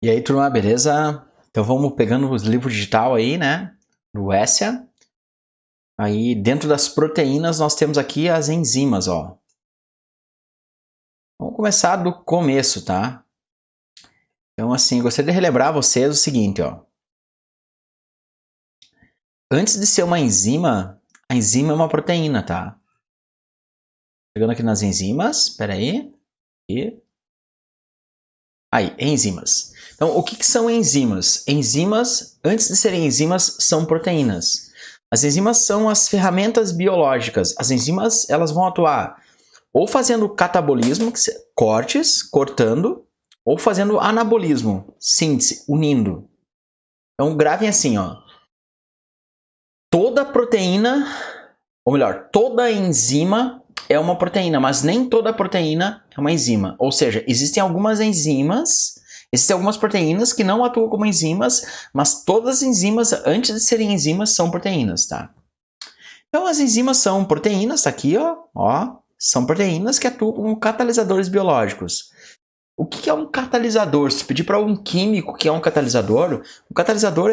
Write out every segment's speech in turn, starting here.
E aí, turma, beleza? Então vamos pegando os livros digital aí, né? Do Essia. Aí, dentro das proteínas, nós temos aqui as enzimas, ó. Vamos começar do começo, tá? Então, assim, gostaria de relembrar a vocês o seguinte, ó. Antes de ser uma enzima, a enzima é uma proteína, tá? Chegando aqui nas enzimas, peraí. Aí, enzimas. Então, o que são enzimas? Enzimas, antes de serem enzimas, são proteínas. As enzimas são as ferramentas biológicas. As enzimas, elas vão atuar ou fazendo catabolismo, cortes, cortando, ou fazendo anabolismo, síntese, unindo. Então, gravem assim, ó. Toda proteína, ou melhor, toda enzima é uma proteína, mas nem toda proteína é uma enzima. Ou seja, existem algumas enzimas, existem algumas proteínas que não atuam como enzimas, mas todas as enzimas, antes de serem enzimas, são proteínas, tá? Então, as enzimas são proteínas, tá aqui, ó, são proteínas que atuam como catalisadores biológicos. O que é um catalisador? Se pedir para um químico que é um catalisador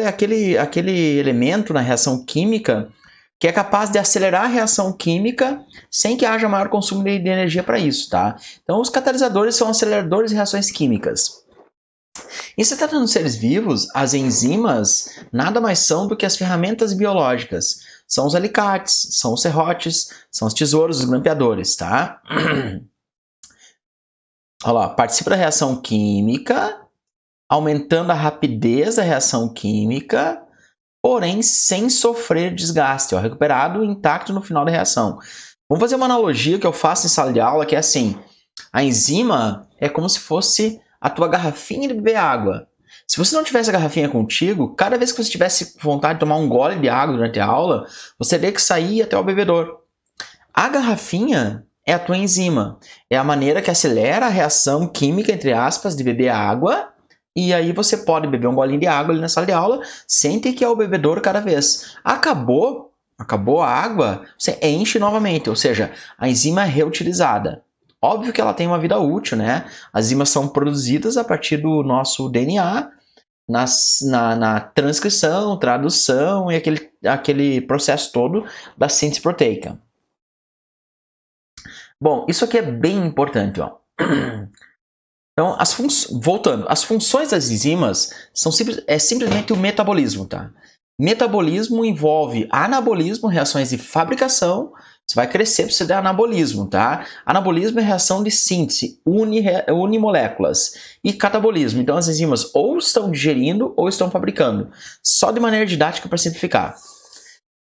é aquele elemento na reação química que é capaz de acelerar a reação química sem que haja maior consumo de energia para isso, tá? Então, os catalisadores são aceleradores de reações químicas. E se tratando de seres vivos, as enzimas nada mais são do que as ferramentas biológicas. São os alicates, são os serrotes, são os tesouros, os grampeadores, tá? Olha lá, participa da reação química, aumentando a rapidez da reação química, porém sem sofrer desgaste, ó, recuperado intacto no final da reação. Vamos fazer uma analogia que eu faço em sala de aula, que é assim, a enzima é como se fosse a tua garrafinha de beber água. Se você não tivesse a garrafinha contigo, cada vez que você tivesse vontade de tomar um gole de água durante a aula, você teria que sair até o bebedor. A garrafinha é a tua enzima. É a maneira que acelera a reação química, entre aspas, de beber água. E aí você pode beber um golinho de água ali na sala de aula, sem ter que ir ao bebedouro cada vez. Acabou a água, você enche novamente. Ou seja, a enzima é reutilizada. Óbvio que ela tem uma vida útil, né? As enzimas são produzidas a partir do nosso DNA, na transcrição, tradução e aquele processo todo da síntese proteica. Bom, isso aqui é bem importante, ó. Então, voltando, as funções das enzimas são simplesmente o metabolismo, tá? Metabolismo envolve anabolismo, reações de fabricação. Você vai crescer para você dar anabolismo, tá? Anabolismo é reação de síntese, unimoléculas. E catabolismo, então as enzimas ou estão digerindo ou estão fabricando. Só de maneira didática para simplificar.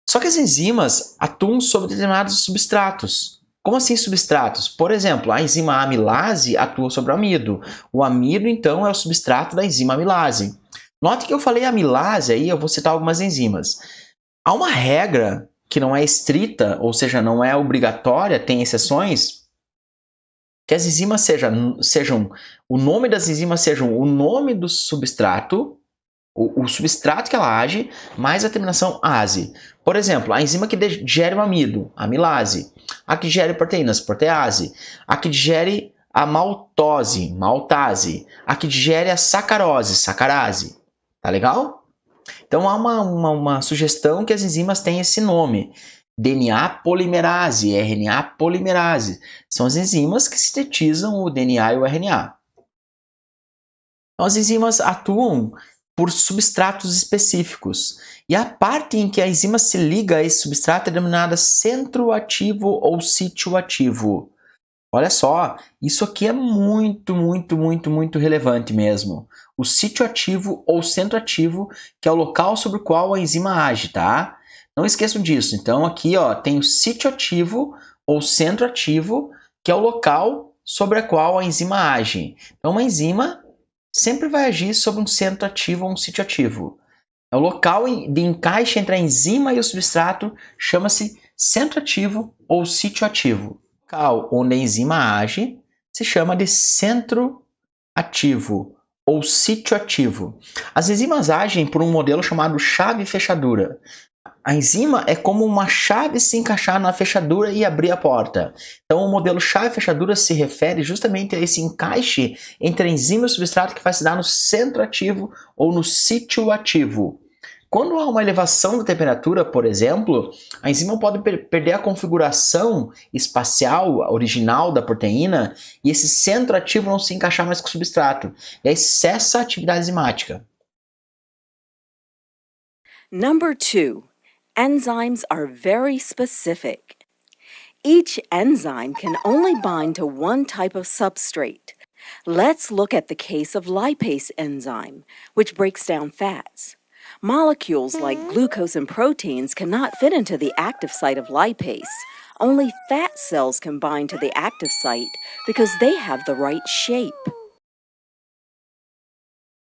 Só que as enzimas atuam sobre determinados substratos. Como assim substratos? Por exemplo, a enzima amilase atua sobre o amido. O amido, então, é o substrato da enzima amilase. Note que eu falei amilase aí, eu vou citar algumas enzimas. Há uma regra que não é estrita, ou seja, não é obrigatória, tem exceções, que as enzimas sejam o nome das enzimas sejam o nome do substrato, o substrato que ela age, mais a terminação ase. Por exemplo, a enzima que digere o amido, amilase. A que digere proteínas, protease. A que digere a maltose, maltase. A que digere a sacarose, sacarase. Tá legal? Então há uma sugestão que as enzimas têm esse nome. DNA polimerase, RNA polimerase. São as enzimas que sintetizam o DNA e o RNA. Então, as enzimas atuam por substratos específicos. E a parte em que a enzima se liga a esse substrato é denominada centro ativo ou sítio ativo. Olha só, isso aqui é muito, muito, muito, muito relevante mesmo. O sítio ativo ou centro ativo, que é o local sobre o qual a enzima age, tá? Não esqueçam disso. Então, aqui ó, tem o sítio ativo ou centro ativo, que é o local sobre o qual a enzima age. Então, uma enzima sempre vai agir sobre um centro ativo ou um sítio ativo. É o local de encaixe entre a enzima e o substrato, chama-se centro ativo ou sítio ativo. O local onde a enzima age se chama de centro ativo ou sítio ativo. As enzimas agem por um modelo chamado chave-fechadura. A enzima é como uma chave se encaixar na fechadura e abrir a porta. Então, o modelo chave-fechadura se refere justamente a esse encaixe entre a enzima e o substrato que vai se dar no centro ativo ou no sítio ativo. Quando há uma elevação da temperatura, por exemplo, a enzima pode perder a configuração espacial original da proteína e esse centro ativo não se encaixar mais com o substrato. E aí cessa a atividade enzimática. Number 2. Enzymes are very specific. Each enzyme can only bind to one type of substrate. Let's look at the case of lipase enzyme, which breaks down fats. Molecules like glucose and proteins cannot fit into the active site of lipase. Only fat cells can bind to the active site because they have the right shape.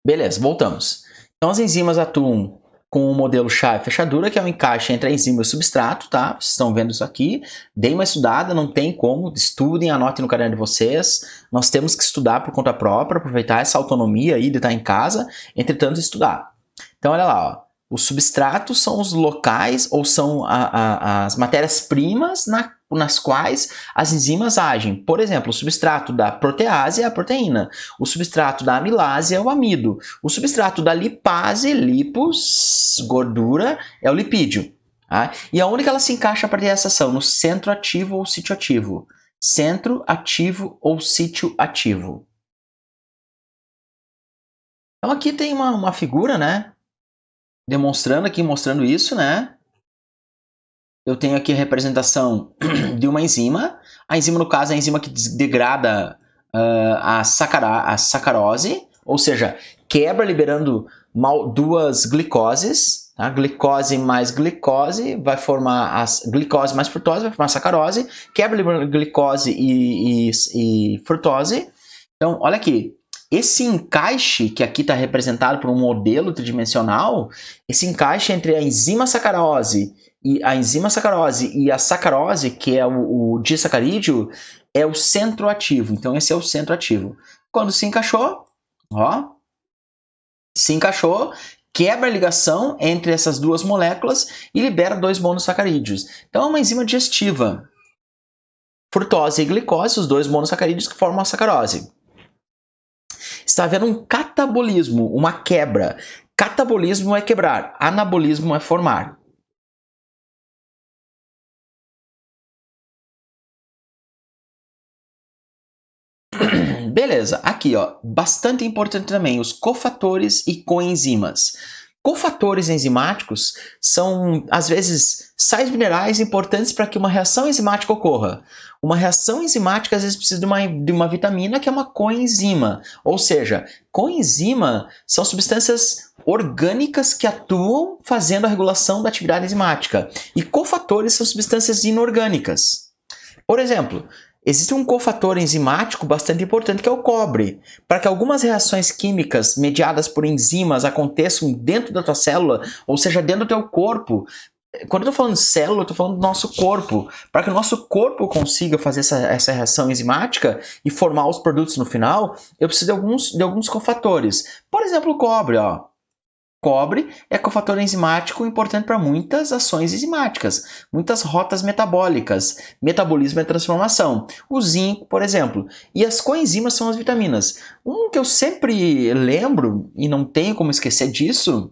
Beleza, voltamos. Então, as enzimas atuam com o modelo chave-fechadura, que é o encaixe entre a enzima e o substrato, tá? Vocês estão vendo isso aqui. Deem uma estudada, não tem como. Estudem, anotem no caderno de vocês. Nós temos que estudar por conta própria, aproveitar essa autonomia aí de estar em casa, entretanto, estudar. Então, olha lá, ó. Os substratos são os locais ou são as matérias-primas nas quais as enzimas agem. Por exemplo, o substrato da protease é a proteína. O substrato da amilase é o amido. O substrato da lipase, lipos, gordura, é o lipídio. Tá? E aonde que ela se encaixa a partir dessa ação? No centro ativo ou sítio ativo. Centro ativo ou sítio ativo. Então aqui tem uma figura, né? Mostrando isso, né? Eu tenho aqui a representação de uma enzima. A enzima, no caso, é a enzima que degrada a sacarose, ou seja, quebra liberando duas glicoses. Tá? Glicose mais glicose vai formar glicose mais frutose, vai formar sacarose. Quebra liberando glicose e frutose. Então, olha aqui. Esse encaixe, que aqui está representado por um modelo tridimensional, esse encaixe entre a enzima sacarose e a sacarose, que é o disacarídeo, é o centro ativo. Então, esse é o centro ativo. Quando se encaixou, ó, quebra a ligação entre essas duas moléculas e libera dois monossacarídeos. Então, é uma enzima digestiva. Frutose e glicose, os dois monossacarídeos que formam a sacarose. Está havendo um catabolismo, uma quebra. Catabolismo é quebrar, anabolismo é formar. Beleza, aqui ó, bastante importante também, os cofatores e coenzimas. Cofatores enzimáticos são, às vezes, sais minerais importantes para que uma reação enzimática ocorra. Uma reação enzimática, às vezes, precisa de uma vitamina que é uma coenzima. Ou seja, coenzima são substâncias orgânicas que atuam fazendo a regulação da atividade enzimática. E cofatores são substâncias inorgânicas. Por exemplo, existe um cofator enzimático bastante importante que é o cobre. Para que algumas reações químicas mediadas por enzimas aconteçam dentro da tua célula, ou seja, dentro do teu corpo. Quando eu estou falando de célula, eu estou falando do nosso corpo. Para que o nosso corpo consiga fazer essa reação enzimática e formar os produtos no final, eu preciso de alguns cofatores. Por exemplo, o cobre, ó. Cobre é cofator enzimático importante para muitas ações enzimáticas, muitas rotas metabólicas, metabolismo e transformação. O zinco, por exemplo. E as coenzimas são as vitaminas. Um que eu sempre lembro, e não tenho como esquecer disso,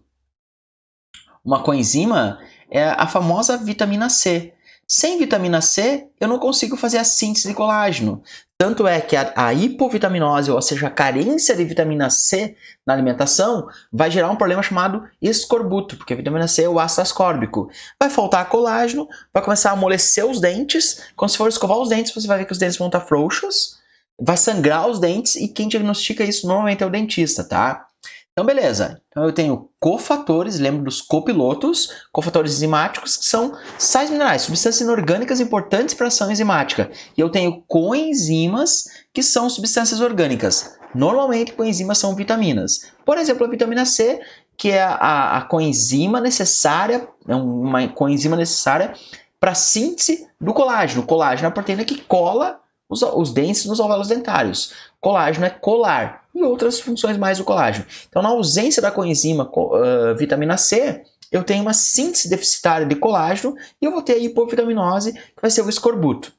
uma coenzima é a famosa vitamina C. Sem vitamina C, eu não consigo fazer a síntese de colágeno. Tanto é que a hipovitaminose, ou seja, a carência de vitamina C na alimentação, vai gerar um problema chamado escorbuto, porque a vitamina C é o ácido ascórbico. Vai faltar colágeno, vai começar a amolecer os dentes. Quando você for escovar os dentes, você vai ver que os dentes vão estar frouxos, vai sangrar os dentes, e quem diagnostica isso normalmente é o dentista, tá? Então, beleza. Então, eu tenho cofatores, lembro dos copilotos, cofatores enzimáticos, que são sais minerais, substâncias inorgânicas importantes para a ação enzimática. E eu tenho coenzimas, que são substâncias orgânicas. Normalmente, coenzimas são vitaminas. Por exemplo, a vitamina C, que é a coenzima necessária, é uma coenzima necessária para a síntese do colágeno. O colágeno é a proteína que cola os dentes nos alvéolos dentários. Colágeno é colar e outras funções mais do colágeno. Então, na ausência da coenzima vitamina C, eu tenho uma síntese deficitária de colágeno e eu vou ter a hipovitaminose, que vai ser o escorbuto.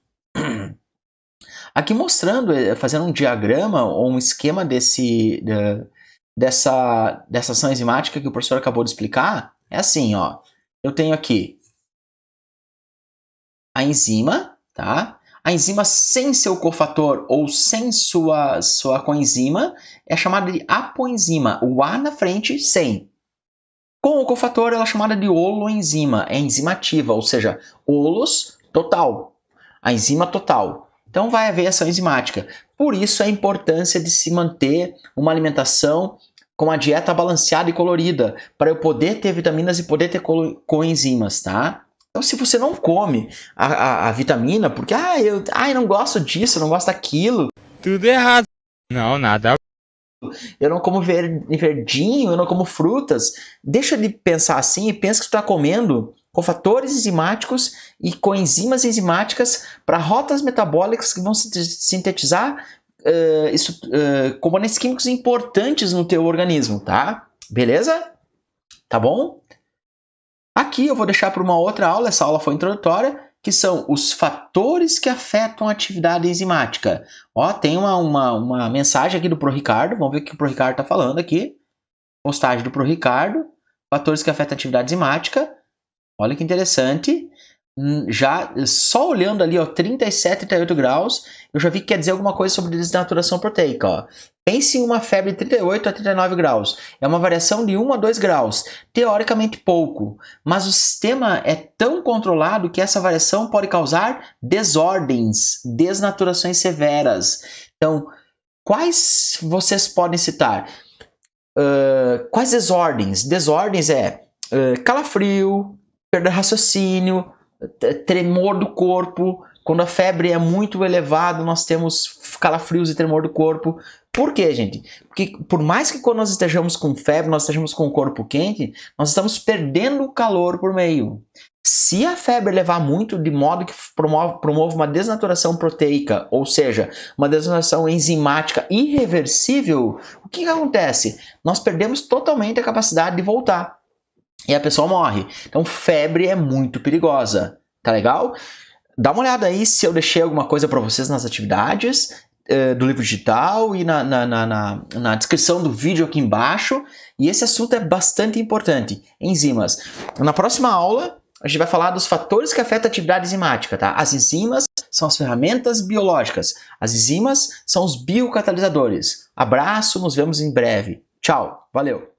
Aqui mostrando, fazendo um diagrama ou um esquema dessa ação enzimática que o professor acabou de explicar, é assim, ó. Eu tenho aqui a enzima, tá? A enzima sem seu cofator ou sem sua coenzima é chamada de apoenzima. O A na frente, sem. Com o cofator, ela é chamada de holoenzima. É enzima ativa, ou seja, holos total. A enzima total. Então vai haver ação enzimática. Por isso a importância de se manter uma alimentação com uma dieta balanceada e colorida, para eu poder ter vitaminas e poder ter coenzimas, tá? Então, se você não come a vitamina, porque eu não gosto disso, eu não gosto daquilo. Tudo errado. Não, nada. Eu não como verdinho, eu não como frutas. Deixa de pensar assim e pensa que tu está comendo cofatores enzimáticos e coenzimas enzimáticas para rotas metabólicas que vão sintetizar componentes químicos importantes no teu organismo, tá? Beleza? Tá bom? Aqui eu vou deixar para uma outra aula, essa aula foi introdutória, que são os fatores que afetam a atividade enzimática. Ó, tem uma mensagem aqui do Pro Ricardo, vamos ver o que o Pro Ricardo está falando aqui. Postagem do Pro Ricardo, fatores que afetam a atividade enzimática. Olha que interessante. Já só olhando ali, ó, 37 e 38 graus, eu já vi que quer dizer alguma coisa sobre desnaturação proteica. Ó. Pense em uma febre de 38 a 39 graus. É uma variação de 1 a 2 graus. Teoricamente pouco, mas o sistema é tão controlado que essa variação pode causar desordens, desnaturações severas. Então, quais vocês podem citar? Quais desordens? Desordens é calafrio, perda de raciocínio, tremor do corpo. Quando a febre é muito elevada, nós temos calafrios e tremor do corpo. Por quê, gente? Porque por mais que quando nós estejamos com febre, nós estejamos com o corpo quente, nós estamos perdendo o calor por meio. Se a febre elevar muito, de modo que promove uma desnaturação proteica, ou seja, uma desnaturação enzimática irreversível, o que acontece? Nós perdemos totalmente a capacidade de voltar. E a pessoa morre. Então, febre é muito perigosa. Tá legal? Dá uma olhada aí se eu deixei alguma coisa para vocês nas atividades do livro digital e na descrição do vídeo aqui embaixo. E esse assunto é bastante importante. Enzimas. Na próxima aula, a gente vai falar dos fatores que afetam a atividade enzimática. Tá? As enzimas são as ferramentas biológicas. As enzimas são os biocatalisadores. Abraço, nos vemos em breve. Tchau, valeu!